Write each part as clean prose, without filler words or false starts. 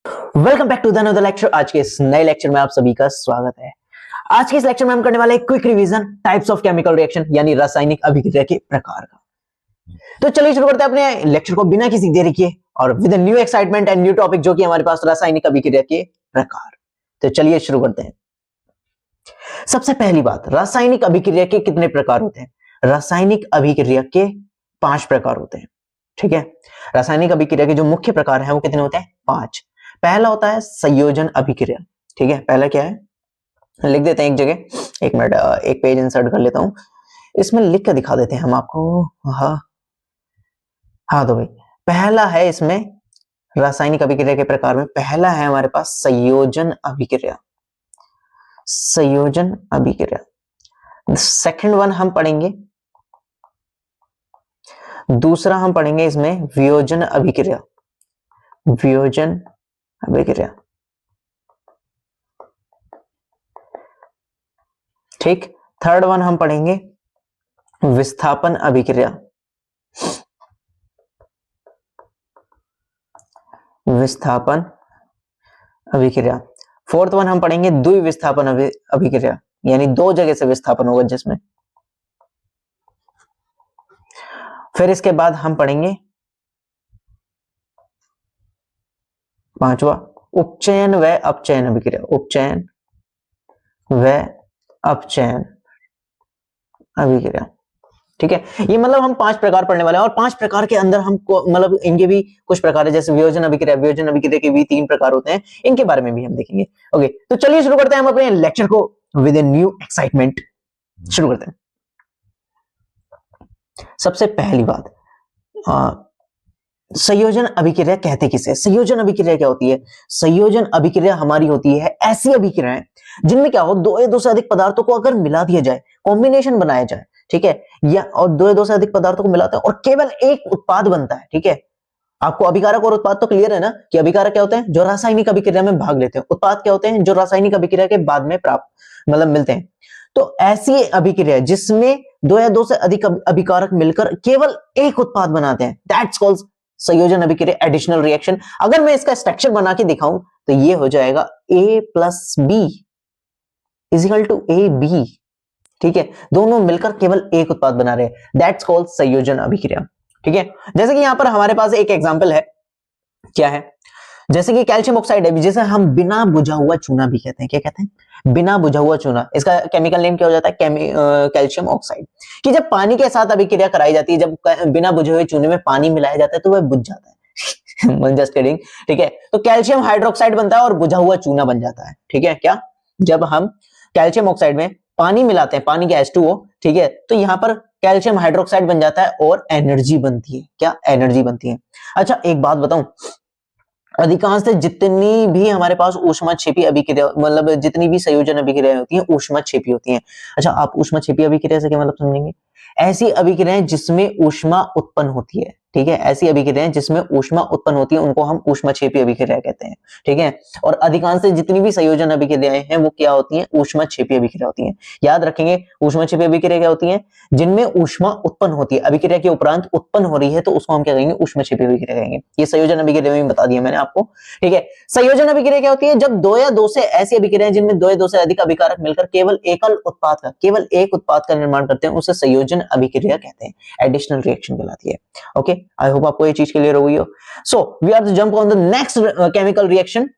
Welcome back to the another lecture. आज के इस नए लेक्चर में आप सभी का स्वागत है। आज के इस लेक्चर में हम करने वाले quick revision types of chemical reaction यानी रासायनिक अभिक्रिया के प्रकार का। तो चलिए शुरू करते हैं अपने लेक्चर को बिना किसी देरी के और with new excitement and new topic जो कि हमारे पास रासायनिक अभिक्रिया के प्रकार। तो चलिए शुरू करते हैं। सबसे पहली बात, रासायनिक अभिक्रिया के कितने प्रकार होते हैं? रासायनिक अभिक्रिया के 5 प्रकार होते हैं। ठीक है, रासायनिक अभिक्रिया के जो मुख्य प्रकार हैं वो कितने होते हैं? 5। पहला होता है संयोजन अभिक्रिया। ठीक है, पहला क्या है लिख देते हैं एक जगह, एक मिनट एक पेज इंसर्ट कर लेता हूं, इसमें लिख कर दिखा देते हैं हम आपको। हाँ तो भाई पहला है इसमें रासायनिक अभिक्रिया के प्रकार में पहला है हमारे पास संयोजन अभिक्रिया। संयोजन अभिक्रिया। सेकंड वन हम पढ़ेंगे, दूसरा हम पढ़ेंगे इसमें वियोजन अभिक्रिया। वियोजन अभिक्रिया, ठीक। थर्ड वन हम पढ़ेंगे विस्थापन अभिक्रिया। विस्थापन अभिक्रिया। फोर्थ वन हम पढ़ेंगे द्विविस्थापन अभिक्रिया, यानी 2 जगह से विस्थापन होगा जिसमें। फिर इसके बाद हम पढ़ेंगे पांचवा उपचयन व अपचयन अभिक्रिया। उपचयन व अपचयन अभिक्रिया। ठीक है, ये मतलब हम 5 प्रकार पढ़ने वाले हैं और 5 प्रकार के अंदर हमको मतलब इनके भी कुछ प्रकार है, जैसे वियोजन अभिक्रिया। वियोजन अभिक्रिया के भी 3 प्रकार होते हैं, इनके बारे में भी हम देखेंगे। ओके, तो चलिए शुरू करते हैं हम अपने लेक्चर को विद ए न्यू एक्साइटमेंट। शुरू करते हैं। सबसे पहली बात, संयोजन अभिक्रिया कहते किसे? संयोजन अभिक्रिया क्या होती है? संयोजन अभिक्रिया हमारी होती है ऐसी अभिक्रियाएं जिनमें क्या हो, 2 या 2 से अधिक पदार्थों को अगर मिला दिया जाए, कॉम्बिनेशन बनाया जाए, ठीक है, या और 2 या 2 से अधिक पदार्थों को मिलाते हैं और केवल एक उत्पाद बनता है। ठीक है, आपको अभिकारक और उत्पाद तो क्लियर है ना कि अभिकारक क्या होते हैं? जो रासायनिक अभिक्रिया में भाग लेते हैं। उत्पाद क्या होते हैं? जो रासायनिक अभिक्रिया के बाद में प्राप्त मतलब मिलते हैं। तो ऐसी अभिक्रिया जिसमें 2 या 2 से अधिक अभिकारक मिलकर केवल एक उत्पाद बनाते हैं, दैट्स कॉल्ड संयोजन अभिक्रिया, एडिशनल रिएक्शन। अगर मैं इसका स्ट्रक्चर बना के दिखाऊं तो ये हो जाएगा A + B = AB। ठीक है, दोनों मिलकर केवल एक उत्पाद बना रहे हैं, दैट्स कॉल्ड संयोजन अभिक्रिया। ठीक है, जैसे कि यहां पर हमारे पास एक एग्जांपल है, क्या है, जैसे कि कैल्शियम ऑक्साइड है, जिसे हम बिना बुझा हुआ चूना भी कहते हैं। क्या कहते हैं? बिना बुझा हुआ चूना। इसका केमिकल नेम क्या हो जाता है? Calcium oxide. कि जब पानी के साथ अभिक्रिया कराई जाती है, जब बिना बुझे हुए चूने में पानी मिलाया जाता है तो वह बुझ जाता है। Just kidding. ठीक है, तो कैल्शियम हाइड्रोक्साइड बनता है और बुझा हुआ चूना बन जाता है। ठीक है, क्या जब हम कैल्शियम ऑक्साइड में पानी मिलाते हैं, पानी के H2O, ठीक है, तो यहां पर कैल्शियम हाइड्रोक्साइड बन जाता है और एनर्जी बनती है। क्या एनर्जी बनती है? अच्छा एक बात बताऊं, अधिकांश जितनी भी हमारे पास ऊष्माक्षेपी अभिक्रिया मतलब जितनी भी संयोजन अभिक्रियाएं होती हैं ऊष्माक्षेपी होती हैं। अच्छा, आप ऊष्माक्षेपी अभिक्रिया से क्या मतलब समझेंगे? ऐसी अभिक्रियाएं जिसमें ऊष्मा उत्पन्न होती है। ठीक है, ऐसी अभिक्रियाएं जिसमें ऊष्मा उत्पन्न होती है उनको हम ऊष्माक्षेपी अभिक्रिया कहते हैं। ठीक है, और अधिकांश जितनी भी संयोजन अभिक्रियाएं हैं वो क्या होती हैं? ऊष्माक्षेपी अभिक्रिया होती हैं। याद रखेंगे, ऊष्माक्षेपी अभिक्रिया क्या होती है? जिनमें ऊष्मा उत्पन्न होती है, अभिक्रिया के उपरांत उत्पन्न हो रही है, तो उसको हम क्या कहेंगे? ऊष्माक्षेपी अभिक्रिया कहेंगे। ये संयोजन अभिक्रिया में बता दिया मैंने आपको। ठीक है, संयोजन अभिक्रिया क्या होती है? जब 2 या 2 से ऐसी अभिक्रियाएं जिनमें 2 या 2 से अधिक अभिकारक मिलकर केवल केवल एक उत्पाद का निर्माण करते हैं, उसे संयोजन अभिक्रिया कहते हैं। एडिशनल रिएक्शन कहलाती है। ओके, आई होप आपको ये चीज क्लियर हो गई हो। So we are to jump on the next chemical reaction.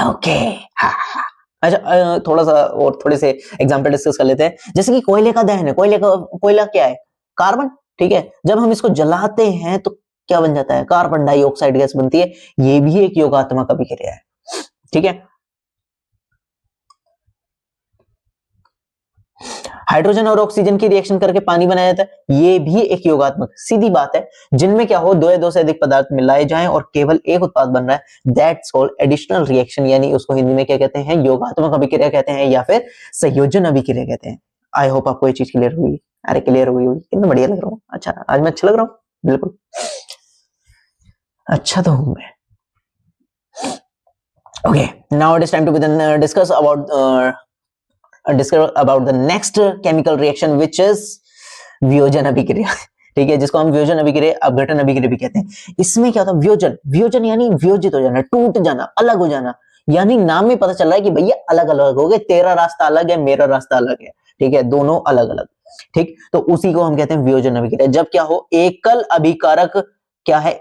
Okay, अच्छा थोड़ा सा और थोड़े से एग्जांपल डिस्कस कर लेते हैं। जैसे कि कोयले का दहन है। कोयला क्या है? कार्बन। ठीक है, जब हम इसको जलाते हैं तो क्या बन जाता है? कार्बन डाइऑक्साइड गैस बनती है। ये भी एक योगात्मक अभिक्रिया है। ठीक है, हाइड्रोजन और ऑक्सीजन की रिएक्शन करके पानी बनाया जाता है। ये भी एक योगात्मक, सीधी बात है, जिनमें क्या हो, 2 या 2 से अधिक पदार्थ मिलाए जाएं और केवल एक उत्पाद बन रहा है, दैट्स कॉल्ड एडिशनल रिएक्शन, यानी उसको हिंदी में क्या कहते हैं? योगात्मक अभिक्रिया कहते हैं या फिर संयोजन अभिक्रिया कहते हैं। आई होप आपको ये चीज क्लियर हुई। अरे क्लियर हुई होगी, कितना बढ़िया लग रहा हूँ। अच्छा, आज मैं अच्छा लग रहा हूँ? बिल्कुल अच्छा तो हूं मैं। Okay, now it is time to discuss about the next chemical reaction, which is वियोजन अभिक्रिया। ठीक है, जिसको हम वियोजन अभिक्रिया अपघटन अभिक्रिया भी कहते हैं। इसमें क्या होता है, वियोजन, वियोजन यानी वियोजित हो जाना, टूट जाना, अलग हो जाना, यानी नाम में पता चल रहा है कि भैया अलग अलग हो गए, तेरा रास्ता अलग है, मेरा रास्ता अलग है, ठीक है, दोनों अलग अलग, ठीक। तो उसी को हम कहते हैं वियोजन अभिक्रिया। जब क्या हो, एकल अभिकारक क्या है,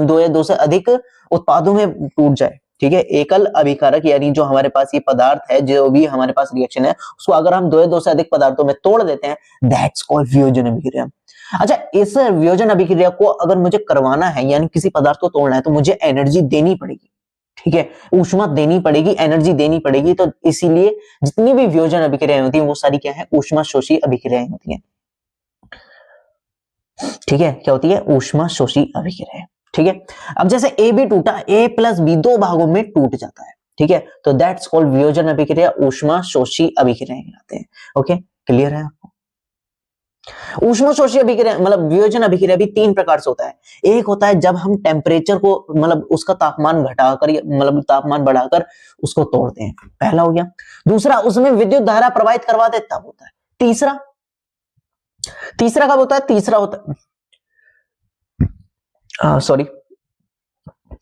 दो या दो से अधिक उत्पादों में टूट जाए, ठीक है। एकल अभिकारक यानी जो हमारे पास ये पदार्थ है, जो भी हमारे पास रिएक्शन है, उसको अगर हम दो या दो से अधिक पदार्थों में तोड़ देते हैं, दैट्स कॉल्ड वियोजन अभिक्रिया। अच्छा, इस वियोजन अभिक्रिया को अगर मुझे करवाना है, यानी किसी पदार्थ को तोड़ना है, तो मुझे एनर्जी देनी पड़ेगी, ठीक है, ऊष्मा देनी पड़ेगी, एनर्जी देनी पड़ेगी। तो इसीलिए जितनी भी वियोजन अभिक्रियाएं होती हैं वो सारी क्या है, ऊष्मा शोषी अभिक्रियाएं होती हैं, ठीक है। क्या होती है, ऊष्मा शोषी अभिक्रिया, ठीक है। अब जैसे ए भी टूटा, ए प्लस बी दो भागों में टूट जाता है, ठीक है, तो दैट्स कॉल्ड वियोजन अभिक्रिया, ऊष्मा शोषी अभिक्रिया कहलाते हैं। ओके, क्लियर है आपको? ऊष्मा शोषी अभिक्रिया मतलब वियोजन अभिक्रिया भी तीन प्रकार से होता है। एक होता है जब हम टेम्परेचर को मतलब उसका तापमान घटाकर मतलब तापमान बढ़ाकर उसको तोड़ते हैं, पहला हो गया। दूसरा, उसमें विद्युत धारा प्रवाहित करवाते तब होता है। तीसरा, तीसरा कब होता है, तीसरा होता है सॉरी,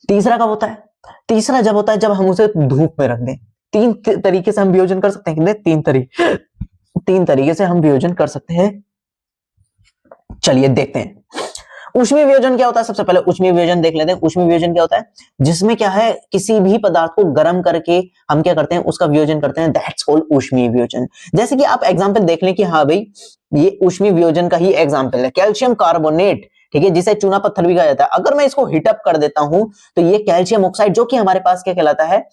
तीसरा कब होता है, तीसरा जब होता है जब हम उसे धूप में रख दें। तीन तरीके से हम वियोजन कर सकते हैं, तीन तरीके से हम वियोजन कर सकते हैं। चलिए देखते हैं ऊष्मीय वियोजन क्या होता है। सबसे पहले ऊष्मीय वियोजन देख लेते हैं। ऊष्मीय वियोजन क्या होता है, जिसमें क्या है, किसी भी पदार्थ को गर्म करके हम क्या करते हैं, उसका वियोजन करते हैं, दैट्स कॉल्ड ऊष्मीय वियोजन। जैसे कि आप एग्जांपल देख लें कि हाँ भाई ये ऊष्मीय वियोजन का ही एग्जांपल है, कैल्शियम कार्बोनेट, ठीक है, जिसे चूना पत्थर भी कहा जाता है। अगर मैं इसको हीटअप कर देता हूं तो ये कैल्शियम ऑक्साइड, जो कि हमारे पास क्या कहलाता है,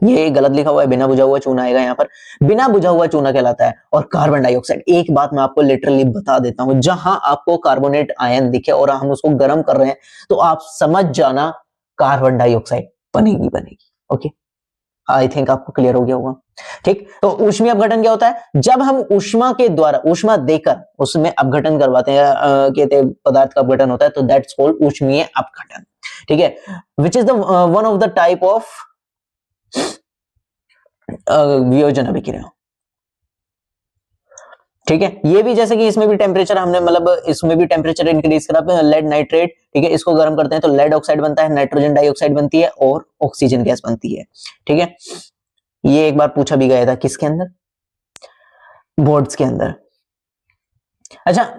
ये गलत लिखा हुआ है, बिना बुझा हुआ चूना आएगा यहाँ पर, बिना बुझा हुआ चूना कहलाता है। और कार्बन डाइऑक्साइड, एक बात मैं आपको लिटरली बता देता हूं, जहां आपको कार्बोनेट आयन दिखे और हम उसको गर्म कर रहे हैं तो आप समझ जाना कार्बन डाइऑक्साइड बनेगी बनेगी। ओके, आई थिंक आपको क्लियर हो गया होगा, ठीक। तो ऊष्मीय अपघटन क्या होता है, जब हम ऊष्मा के द्वारा, ऊष्मा देकर उसमें अपघटन करवाते हैं, कहते हैं पदार्थ का अपघटन होता है, तो दैट्स कॉल्ड ऊष्मीय अपघटन, ठीक है, which is the one of the type of वियोजन अभिक्रिया, ठीक है। ये भी जैसे कि इसमें भी टेम्परेचर हमने मतलब इसमें भी टेम्परेचर इंक्रीज करा, लेड नाइट्रेट, ठीक है, इसको गर्म करते हैं तो लेड ऑक्साइड बनता है, नाइट्रोजन डाइऑक्साइड बनती है और ऑक्सीजन गैस बनती है, ठीक है। ये एक बार पूछा भी गया था, किसके अंदर, बोर्ड्स के अंदर। अच्छा,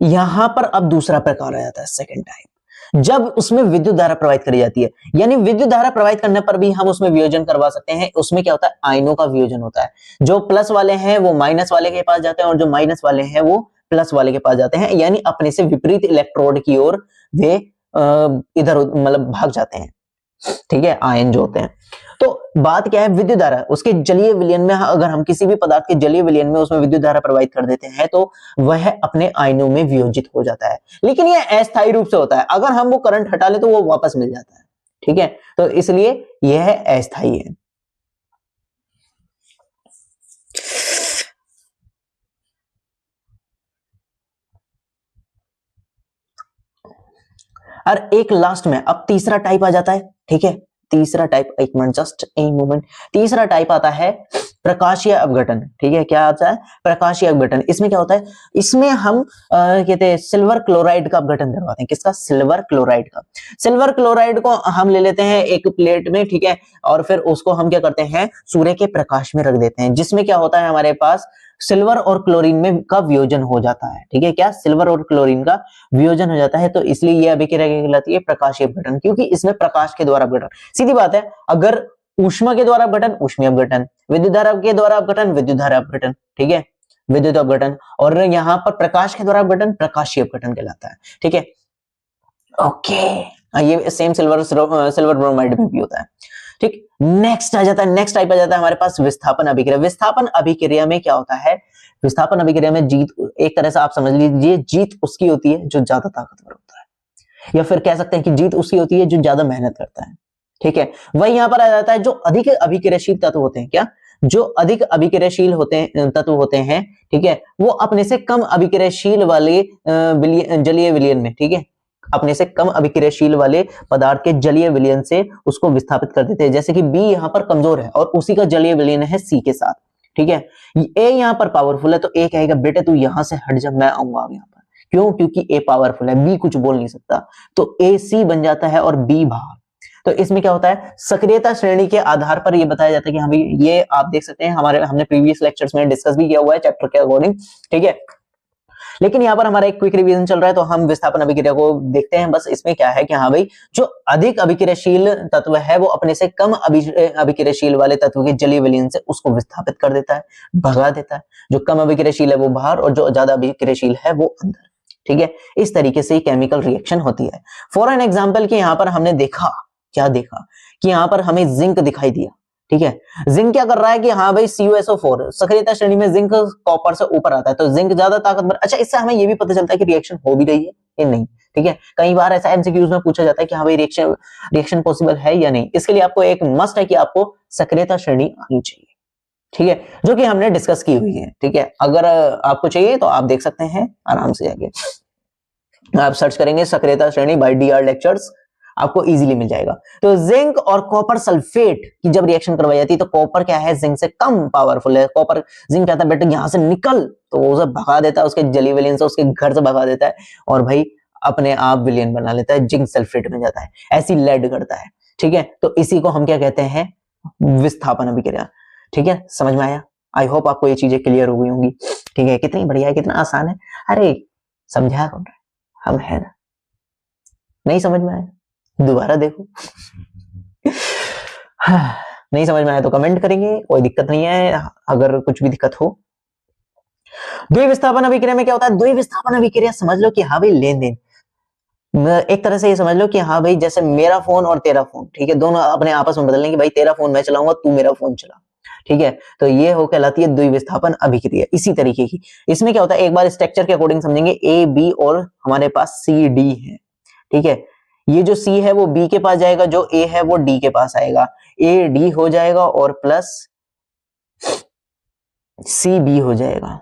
यहां पर अब दूसरा प्रकार आ जाता है, सेकेंड टाइप, जब उसमें विद्युत धारा प्रवाहित करी जाती है, यानी विद्युत धारा प्रवाहित करने पर भी हम उसमें वियोजन करवा सकते हैं। उसमें क्या होता है, आयनों का वियोजन होता है, जो प्लस वाले हैं वो माइनस वाले के पास जाते हैं और जो माइनस वाले हैं वो प्लस वाले के पास जाते हैं, यानी अपने से विपरीत इलेक्ट्रोड की ओर वे इधर मतलब भाग जाते हैं, ठीक है, आयन जो होते हैं। तो बात क्या है, विद्युत धारा, उसके जलीय विलयन में अगर हम किसी भी पदार्थ के जलीय विलयन में उसमें विद्युत धारा प्रवाहित कर देते हैं तो वह अपने आयनों में वियोजित हो जाता है, लेकिन यह अस्थायी रूप से होता है। अगर हम वो करंट हटा ले तो वो वापस मिल जाता है, ठीक है, तो इसलिए यह अस्थायी है। और एक लास्ट में अब तीसरा टाइप आ जाता है, ठीक है, तीसरा टाइप, एक मिनट, जस्ट ए मोमेंट, तीसरा टाइप आता है प्रकाशीय अपघटन, ठीक है। क्या आता है, प्रकाशीय अपघटन। इसमें क्या होता है, इसमें हम कहते हैं सिल्वर क्लोराइड का अपघटन करवाते हैं। किसका, सिल्वर क्लोराइड का। सिल्वर क्लोराइड को हम ले लेते हैं एक प्लेट में, ठीक है, और फिर उसको हम क्या करते हैं, सूर्य के प्रकाश में रख देते हैं, जिसमें क्या होता है, हमारे पास सिल्वर और क्लोरीन में का वियोजन हो जाता है, ठीक है, क्या, सिल्वर और क्लोरीन का वियोजन हो जाता है। तो इसलिए यह अभिक्रिया कहलाती है प्रकाशीय अपघटन, क्योंकि इसमें प्रकाश के द्वारा अपघटन। सीधी बात है, अगर ऊष्मा के द्वारा अपघटन, ऊष्मीय अपघटन, विद्युत धारा के द्वारा अपघटन, विद्युत धारा अपघटन, ठीक है, विद्युत अपघटन, और यहाँ पर प्रकाश के द्वारा अपघटन प्रकाशीय अपघटन कहलाता है, ठीक है। ओके, ये सेम सिल्वर ब्रोमाइड में भी होता है, ठीक। नेक्स्ट आ जाता है, नेक्स्ट टाइप आ जाता है हमारे पास विस्थापन अभिक्रिया। विस्थापन अभिक्रिया में क्या होता है, विस्थापन अभिक्रिया में जीत, एक तरह से आप समझ लीजिए जीत उसकी होती है जो ज्यादा ताकतवर होता है, या फिर कह सकते हैं कि जीत उसकी होती है जो ज्यादा मेहनत करता है, ठीक है। वही यहां पर आ जाता है जो अधिक अभिक्रियाशील तत्व होते हैं, क्या, जो अधिक अभिक्रियाशील होते हैं, तत्व होते हैं, ठीक है, वो अपने से कम अभिक्रियाशील वाले जलीय विलयन में, ठीक है, अपने से कम अभिक्रियाशील वाले पदार्थ के जलीय विलयन से उसको विस्थापित कर देते हैं। जैसे कि बी यहाँ पर कमजोर है और उसी का जलीय विलयन है सी के साथ, ठीक है। ए यहाँ पर पावरफुल है तो ए कहेगा बेटे तू यहां से हट जा, मैं आऊंगा यहाँ पर, क्यों? क्योंकि ए पावरफुल है, बी कुछ बोल नहीं सकता, तो ए सी बन जाता है और बी बाहर। तो इसमें क्या होता है, सक्रियता श्रेणी के आधार पर ये बताया जाता है कि हाँ भाई, ये आप देख सकते हैं, हमने प्रीवियस लेक्चर्स में डिस्कस भी किया हुआ है चैप्टर के अकॉर्डिंग, ठीक है। लेकिन यहाँ पर हमारा एक क्विक रिवीजन चल रहा है, तो हम विस्थापन अभिक्रिया को देखते हैं। बस इसमें क्या है कि हाँ भाई, जो अधिक अभिक्रियाशील तत्व है वो अपने से कम अभिक्रियाशील वाले तत्व के जलीय विलयन से उसको विस्थापित कर देता है, भगा देता है। जो कम अभिक्रियाशील है वो बाहर और जो ज्यादा अभिक्रियाशील है वो अंदर, ठीक है। इस तरीके से केमिकल रिएक्शन होती है। फॉर एन एग्जाम्पल कि यहाँ पर हमने देखा, क्या देखा कि यहाँ पर हमें जिंक दिखाई दिया, ठीक है। जिंक क्या कर रहा है कि हाँ भाई CuSO4 सक्रियता श्रेणी में जिंक कॉपर से ऊपर आता है, तो जिंक ज्यादा ताकतवर। अच्छा, इससे हमें ये भी पता चलता है कि रिएक्शन हो भी रही है या नहीं, ठीक है। कई बार ऐसा एमसीक्यूज में पूछा जाता है कि हाँ भाई रिएक्शन पॉसिबल है या नहीं। इसके लिए आपको एक मस्ट है कि आपको सक्रियता श्रेणी आनी चाहिए, ठीक है, जो कि हमने डिस्कस की हुई है, ठीक है। अगर आपको चाहिए तो आप देख सकते हैं आराम से, आगे आप सर्च करेंगे सक्रियता श्रेणी बाय DR लेक्चर्स, आपको इजीली मिल जाएगा। तो जिंक और कॉपर सल्फेट की जब रिएक्शन करवाई जाती है तो कॉपर क्या है, जिंक से कम पावरफुल है। कॉपर, जिंक कहता है बेटा यहां से निकल, तो वो उसे भगा देता है, उसके जली विलयन से उसके घर से भगा देता है और भाई अपने आप विलयन बना लेता है, जिंक सल्फेट में जाता है, ऐसी लेड करता है, ठीक है। तो इसी को हम क्या कहते हैं, विस्थापन अभिक्रिया, ठीक है। समझ में आया? आई होप आपको ये चीजें क्लियर हो गई होंगी, ठीक है। कितनी बढ़िया है, कितना आसान है। अरे समझा कौन रहा है, हम है ना। नहीं समझ में आया दोबारा देखो। नहीं समझ में आया तो कमेंट करेंगे, कोई दिक्कत नहीं है, अगर कुछ भी दिक्कत हो। द्विविस्थापन अभिक्रिया में क्या होता है, द्विविस्थापन अभिक्रिया समझ लो कि हाँ भाई लेन देन, एक तरह से ये समझ लो कि हाँ भाई जैसे मेरा फोन और तेरा फोन, ठीक है, दोनों अपने आपस में बदलने की, भाई तेरा फोन मैं चलाऊंगा, तू मेरा फोन चला, ठीक है। तो ये हो कहलाती है द्विविस्थापन अभिक्रिया। इसी तरीके की इसमें क्या होता है, एक बार स्ट्रक्चर के अकॉर्डिंग समझेंगे। A B और हमारे पास C D है, ठीक है। ये जो C है वो B के पास जाएगा, जो A है वो D के पास आएगा, A D हो जाएगा और प्लस C B हो जाएगा,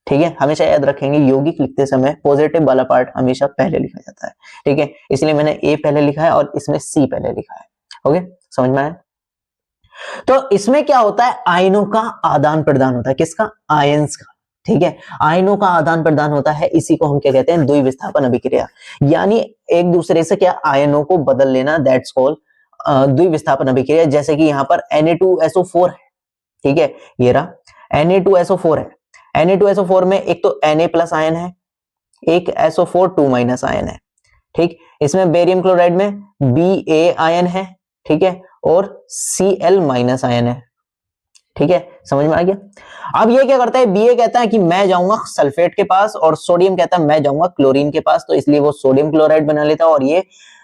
ठीक है। हमेशा याद रखेंगे यौगिक लिखते समय पॉजिटिव वाला पार्ट हमेशा पहले लिखा जाता है, ठीक है। इसलिए मैंने A पहले लिखा है और इसमें C पहले लिखा है। ओके, समझ में आया? तो इसमें क्या होता है, आयनों का आदान प्रदान होता है, किसका, आयंस का, ठीक है। आयनों का आदान प्रदान होता है, इसी को हम क्या कहते हैं, द्विविस्थापन अभिक्रिया, यानी एक दूसरे से क्या आयनों को बदल लेना, दैट्स कॉल्ड द्विविस्थापन अभिक्रिया। जैसे कि यहाँ पर Na2SO4 है, ठीक है, ये रहा Na2SO4 है। Na2SO4 में एक तो Na प्लस आयन है, एक SO4 2 माइनस आयन है, ठीक। इसमें बेरियम क्लोराइड में Ba आयन है, ठीक है, और Cl माइनस आयन है, ठीक है। समझ में आ गया? अब ये क्या करता है, Ba कहता है कि मैं जाऊंगा सल्फेट के पास और सोडियम कहता है मैं जाऊंगा क्लोरीन के पास, तो इसलिए वो सोडियम क्लोराइड बना लेता है और ये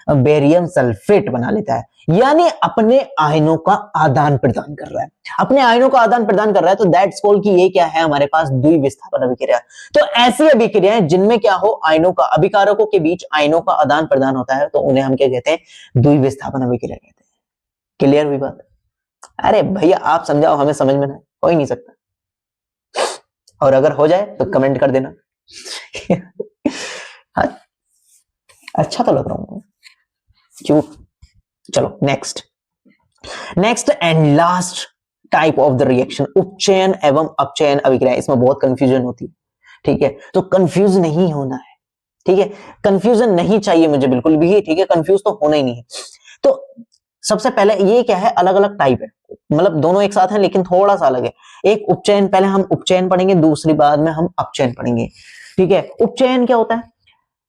बेरियम सल्फेट बना लेता है, यानी अपने आयनों का आदान प्रदान कर रहा है, अपने आयनों का आदान प्रदान कर रहा है। तो दैट्स कॉल्ड कि ये क्या है हमारे पास, द्विविस्थापन अभिक्रिया। तो ऐसी अभिक्रियाएं जिनमें क्या हो, आयनों का, अभिकारकों के बीच आयनों का आदान प्रदान होता है, तो उन्हें हम क्या कहते हैं, द्विविस्थापन अभिक्रिया कहते हैं। क्लियर हुई बात? अरे भैया आप समझाओ, हमें समझ में ना हो ही नहीं सकता, और अगर हो जाए तो कमेंट कर देना। हाँ? अच्छा तो लग रहा हूं क्यों? चलो next and last type of the reaction, उपचयन एवं अपचयन अभिक्रिया। इसमें बहुत कंफ्यूजन होती है, ठीक है, तो कंफ्यूज नहीं होना है, ठीक है, कंफ्यूजन नहीं चाहिए मुझे बिल्कुल भी, ठीक है, कंफ्यूज तो होना ही नहीं है। तो सबसे पहले ये क्या है, अलग अलग टाइप है, मतलब दोनों एक साथ हैं लेकिन थोड़ा सा अलग है। एक उपचयन, पहले हम उपचयन पढ़ेंगे, दूसरी बाद में हम अपचयन पढ़ेंगे, ठीक है। उपचयन क्या होता है,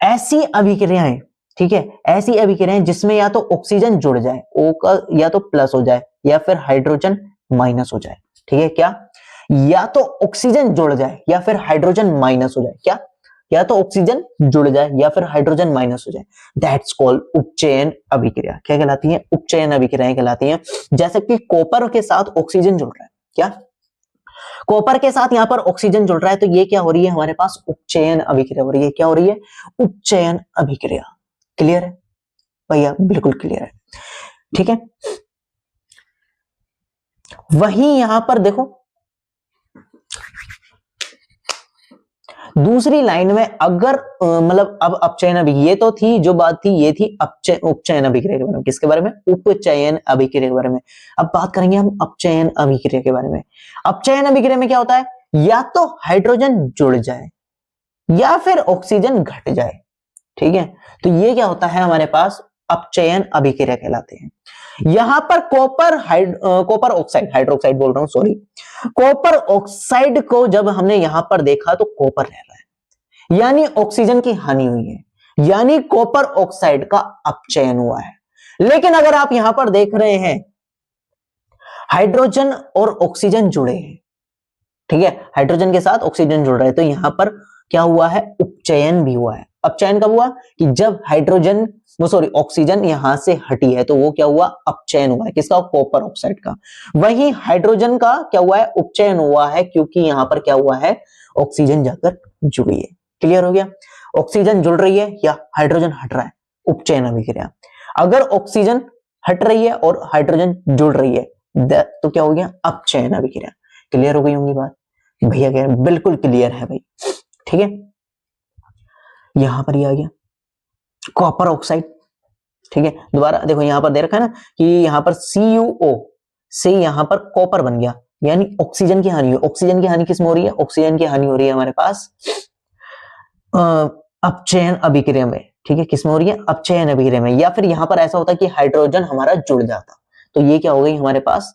ऐसी अभिक्रियाएं, ठीक है, ऐसी अभिक्रियाएं जिसमें या तो ऑक्सीजन जुड़ जाए, O का या तो प्लस हो जाए या फिर हाइड्रोजन माइनस हो जाए, ठीक है, क्या, या तो ऑक्सीजन जुड़ जाए या फिर हाइड्रोजन माइनस हो जाए, क्या, या तो ऑक्सीजन जुड़ जाए या फिर हाइड्रोजन माइनस हो जाए, दैट्स कॉल्ड उपचयन अभिक्रिया। क्या कहलाती है, उपचयन अभिक्रियाएं कहलाती हैं। जैसे कि कॉपर के साथ ऑक्सीजन जुड़ रहा है, क्या, कॉपर के साथ यहां पर ऑक्सीजन जुड़ रहा है, तो ये क्या हो रही है, हमारे पास उपचयन अभिक्रिया हो रही है। क्या हो रही है, उपचयन अभिक्रिया। क्लियर है भैया? बिल्कुल क्लियर है, ठीक है। वहीं यहां पर देखो दूसरी लाइन में, अगर मतलब अब अपचयन अभिक्रिया, ये तो थी जो बात थी, ये थी उपचयन अभिक्रिया के बारे में। किसके बारे में, उपचयन अभिक्रिया के बारे में। अब बात करेंगे हम अपचयन अभिक्रिया के बारे में। अपचयन अभिक्रिया में क्या होता है, या तो हाइड्रोजन जुड़ जाए, या फिर ऑक्सीजन घट जाए, ठीक है। तो ये क्या होता है हमारे पास, अपचयन अभिक्रिया कहलाते हैं। यहां पर कॉपर ऑक्साइड, हाइड्रोक्साइड बोल रहा हूं, सॉरी, कॉपर ऑक्साइड को जब हमने यहां पर देखा तो कॉपर रह रहा है, यानी ऑक्सीजन की हानि हुई है, यानी कॉपर ऑक्साइड का अपचयन हुआ है। लेकिन अगर आप यहां पर देख रहे हैं हाइड्रोजन और ऑक्सीजन जुड़े हैं, ठीक है, हाइड्रोजन के साथ ऑक्सीजन जुड़ रहा है, तो यहां पर क्या हुआ है, उपचयन भी हुआ है। अपचयन कब हुआ, कि जब हाइड्रोजन सॉरी ऑक्सीजन यहां से हटी है तो वो क्या हुआ, अपचयन हुआ है, किसका, कॉपर ऑक्साइड का। वही हाइड्रोजन का क्या हुआ है, उपचयन हुआ है, क्योंकि यहां पर क्या हुआ है, ऑक्सीजन जाकर जुड़ी है। क्लियर हो गया, ऑक्सीजन जुड़ रही है या हाइड्रोजन हट रहा है, उपचयन अभिक्रिया। अगर ऑक्सीजन हट रही है और हाइड्रोजन जुड़ रही है तो क्या हो गया, अपचयन अभिक्रिया। क्लियर हो गई होंगी बात, भैया कह रहे हैं बिल्कुल क्लियर है भाई, ठीक है। यहां पर ये आ गया कॉपर ऑक्साइड, ठीक है। दोबारा देखो यहां पर दे रखा है ना कि यहां पर CuO से यहां पर कॉपर बन गया, यानी ऑक्सीजन की हानि हुई। ऑक्सीजन की हानि किसमें हो रही है, ऑक्सीजन की हानि हो रही है हमारे पास अपचयन अभिक्रिया में, ठीक है। किसमें हो रही है, अपचयन अभिक्रिया में। या फिर यहां पर ऐसा होता है कि हाइड्रोजन हमारा जुड़ जाता, तो ये क्या हो गई हमारे पास,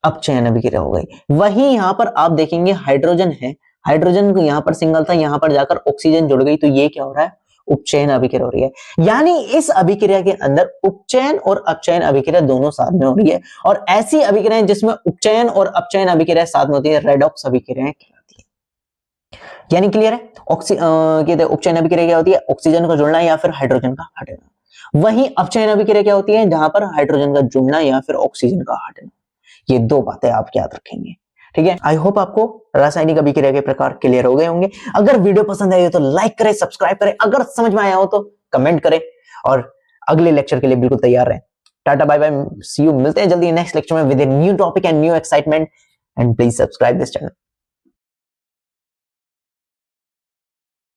अपचयन अभिक्रिया हो गई। वही यहां पर आप देखेंगे हाइड्रोजन है, हाइड्रोजन को यहां पर सिंगल था, यहां पर जाकर ऑक्सीजन जुड़ गई, तो ये क्या हो रहा है, उपचयन अभिक्रिया हो रही है। यानी इस अभिक्रिया के अंदर उपचयन और अपचयन अभिक्रिया दोनों साथ में हो रही है। और ऐसी अभिक्रियाएं जिसमें उपचयन और अपचयन अभिक्रिया साथ में होती है, रेडॉक्स अभिक्रियाएं कहलाती है। यानी क्लियर है, कहते हैं उपचयन अभिक्रिया क्या होती है, ऑक्सीजन का जुड़ना या फिर हाइड्रोजन का हटना। वही अपचयन अभिक्रिया क्या होती है, जहां पर हाइड्रोजन का जुड़ना या फिर ऑक्सीजन का हटना। ये दो बातें आप याद रखेंगे, ठीक है। आई होप आपको रासायनिक अभिक्रिया के प्रकार क्लियर हो गए होंगे। अगर वीडियो पसंद आई हो तो लाइक करें, सब्सक्राइब करें, अगर समझ में आया हो तो कमेंट करें, और अगले लेक्चर के लिए बिल्कुल तैयार रहें। Ta-ta bye bye, see you, मिलते हैं जल्दी नेक्स्ट लेक्चर में with a new topic and new excitement, and please subscribe this channel.